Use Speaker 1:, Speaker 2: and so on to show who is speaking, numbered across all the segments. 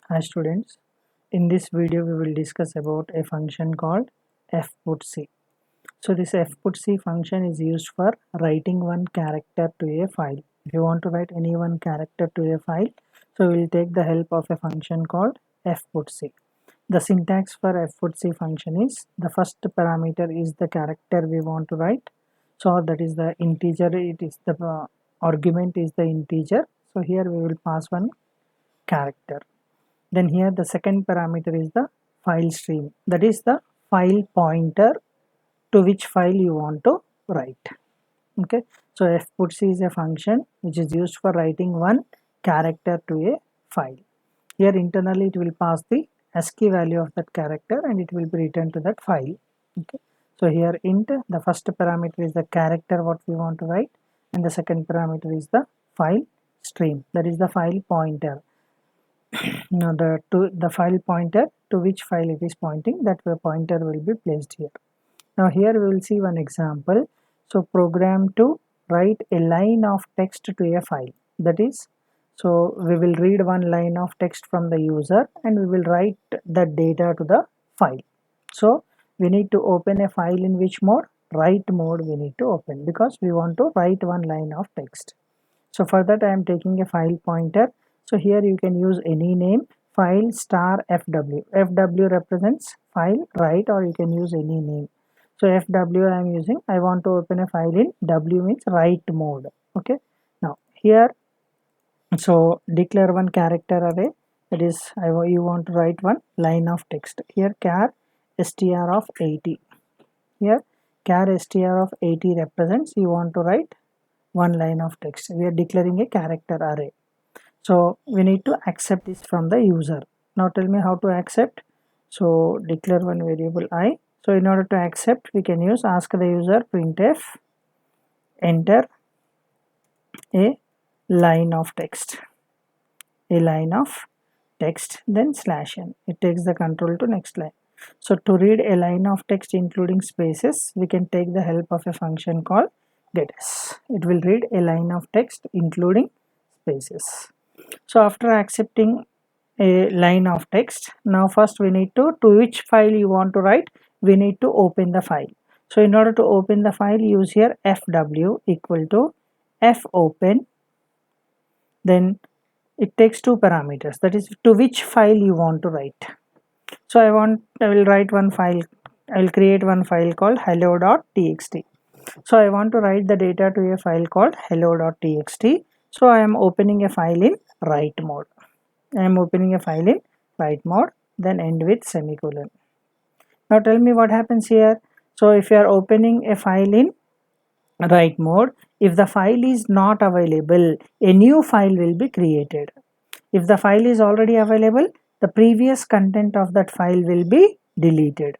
Speaker 1: Hi students, in this video we will discuss about a function called fputc. So this fputc function is used for writing one character to a file. If you want to write any one character to a file, so we will take the help of a function called fputc. The syntax for fputc function is the first parameter is the character we want to write. So that is the integer, it is the argument is the integer. So here we will pass one character. Then here the second parameter is the file stream, that is the file pointer to which file you want to write. Okay, so fputc is a function which is used for writing one character to a file. Here internally it will pass the ASCII value of that character and it will be returned to that file. Okay, so here int, the first parameter is the character what we want to write, and the second parameter is the file stream, that is the file pointer. Now the file pointer to which file it is pointing, that pointer will be placed here. Now here we will see one example. So program to write a line of text to a file, that is, so we will read one line of text from the user and we will write the data to the file. So we need to open a file in which mode? Write mode we need to open, because we want to write one line of text. So for that I am taking a file pointer. So here you can use any name, file star fw. Fw represents file write, or you can use any name. So fw I am using, I want to open a file in w means write mode. Okay, now here, so declare one character array, that is you want to write one line of text. Here char str of 80. Here char str of 80 represents you want to write one line of text. We are declaring a character array. So we need to accept this from the user. Now tell me how to accept. So declare one variable I. So in order to accept, we can use ask the user printf enter a line of text. A line of text, then /n. It takes the control to next line. So to read a line of text including spaces, we can take the help of a function called getS. It will read a line of text including spaces. So after accepting a line of text, now first we need to which file you want to write, we need to open the file. So in order to open the file, use here fw equal to fopen. Then it takes two parameters, that is to which file you want to write. So I will write one file, I will create one file called hello.txt. So I want to write the data to a file called hello.txt. So I am opening a file in write mode. I am opening a file in write mode, then end with semicolon. Now tell me what happens here. So if you are opening a file in write mode, if the file is not available, a new file will be created. If the file is already available, the previous content of that file will be deleted.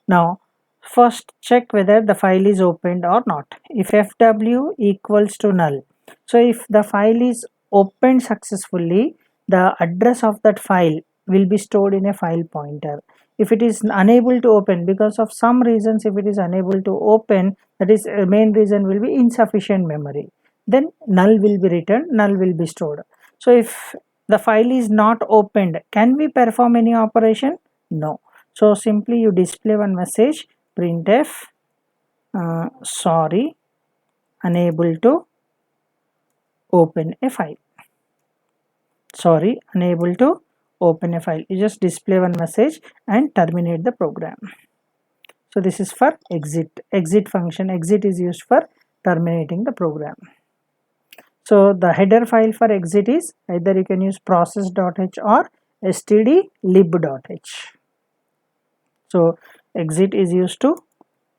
Speaker 1: Now first check whether the file is opened or not. If fw equals to null, so if the file is opened successfully, the address of that file will be stored in a file pointer. If it is unable to open because of some reasons, if it is unable to open, that is main reason will be insufficient memory, then null will be returned, null will be stored. So if the file is not opened, can we perform any operation? No. So simply you display one message printf sorry, unable to open a file. Sorry, unable to open a file. You just display one message and terminate the program. So this is for exit function. Exit is used for terminating the program. So the header file for exit is either you can use process.h or stdlib.h. So exit is used to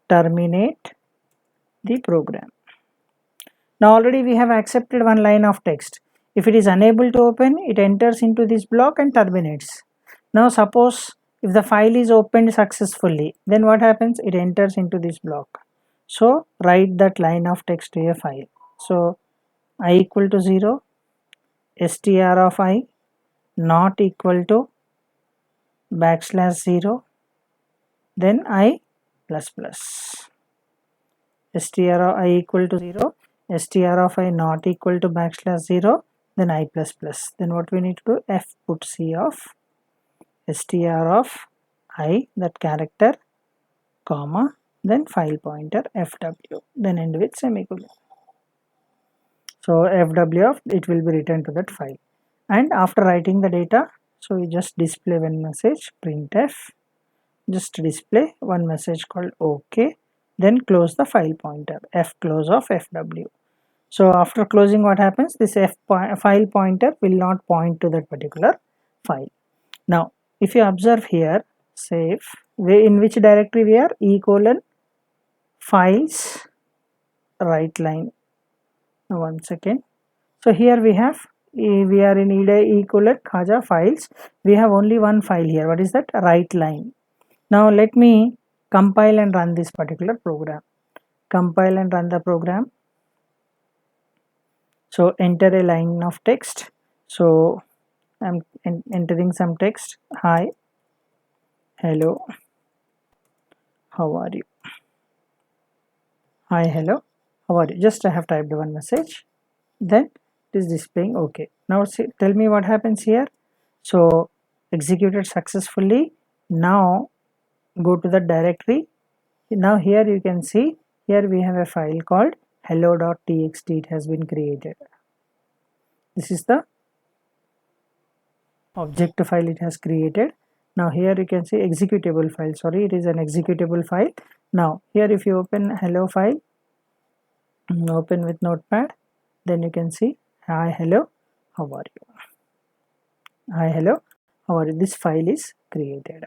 Speaker 1: terminate the program. Now already we have accepted one line of text. If it is unable to open, it enters into this block and terminates. Now suppose if the file is opened successfully, then what happens? It enters into this block. So write that line of text to a file. So I equal to 0, str of I not equal to \0, then I plus plus. Str of I equal to 0, str of I not equal to \0, then I plus plus. Then what we need to do? Fputc of str of I, that character, comma, then file pointer fw, then end with semicolon. So fw of it will be returned to that file. And after writing the data, so we just display one message, printf, just display one message called OK, then close the file pointer, f close of fw. So after closing, what happens? This file pointer will not point to that particular file. Now if you observe here, save, in which directory we are? E colon files right line. Now one second. So here we have, we are in e colon Khaja files. We have only one file here. What is that? Right line. Now let me compile and run this particular program. Compile and run the program. So enter a line of text. So I'm entering some text. Hi, hello, how are you? Hi, hello, how are you? Just I have typed one message. Then it is displaying OK. Now see, tell me what happens here. So executed successfully. Now go to the directory. Now here you can see, here we have a file called hello.txt. It has been created. This is the object file it has created. Now here you can see executable file. Sorry, it is an executable file. Now here if you open hello file, open with notepad, then you can see hi, hello, how are you? Hi, hello, how are you? This file is created.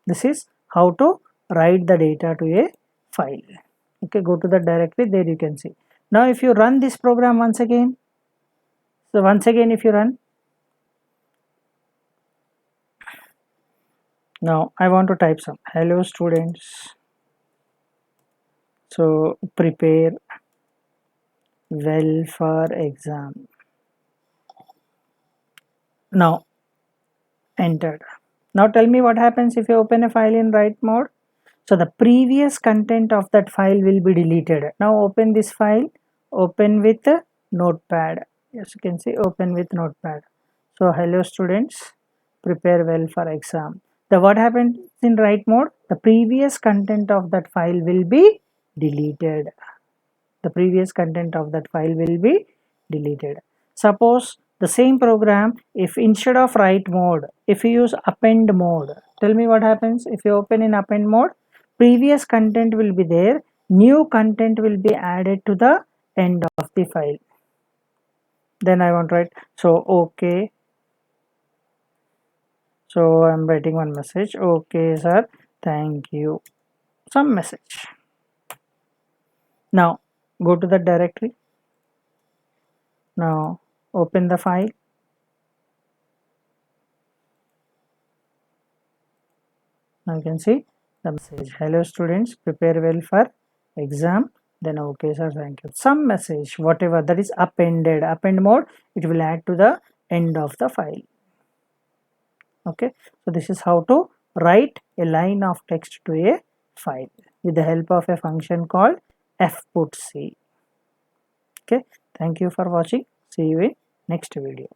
Speaker 1: This is how to write the data to a file. Okay, go to the directory, there you can see. Now if you run this program once again, so once again if you run, now I want to type some hello students, so prepare well for exam. Now entered. Now tell me what happens if you open a file in write mode. So the previous content of that file will be deleted. Now open this file, open with notepad. Yes, you can see open with notepad. So hello students, prepare well for exam. The what happens in write mode? The previous content of that file will be deleted. The previous content of that file will be deleted. Suppose the same program, if instead of write mode, if you use append mode, tell me what happens if you open in append mode. Previous content will be there, new content will be added to the end of the file. Then I want to write, so okay, so I'm writing one message, okay sir, thank you, some message. Now go to the directory. Now open the file. Now you can see the message, hello students, prepare well for exam, then okay sir, thank you, some message, whatever that is appended. Append mode, it will add to the end of the file. Okay, so this is how to write a line of text to a file with the help of a function called fputc. Okay, thank you for watching. See you in next video.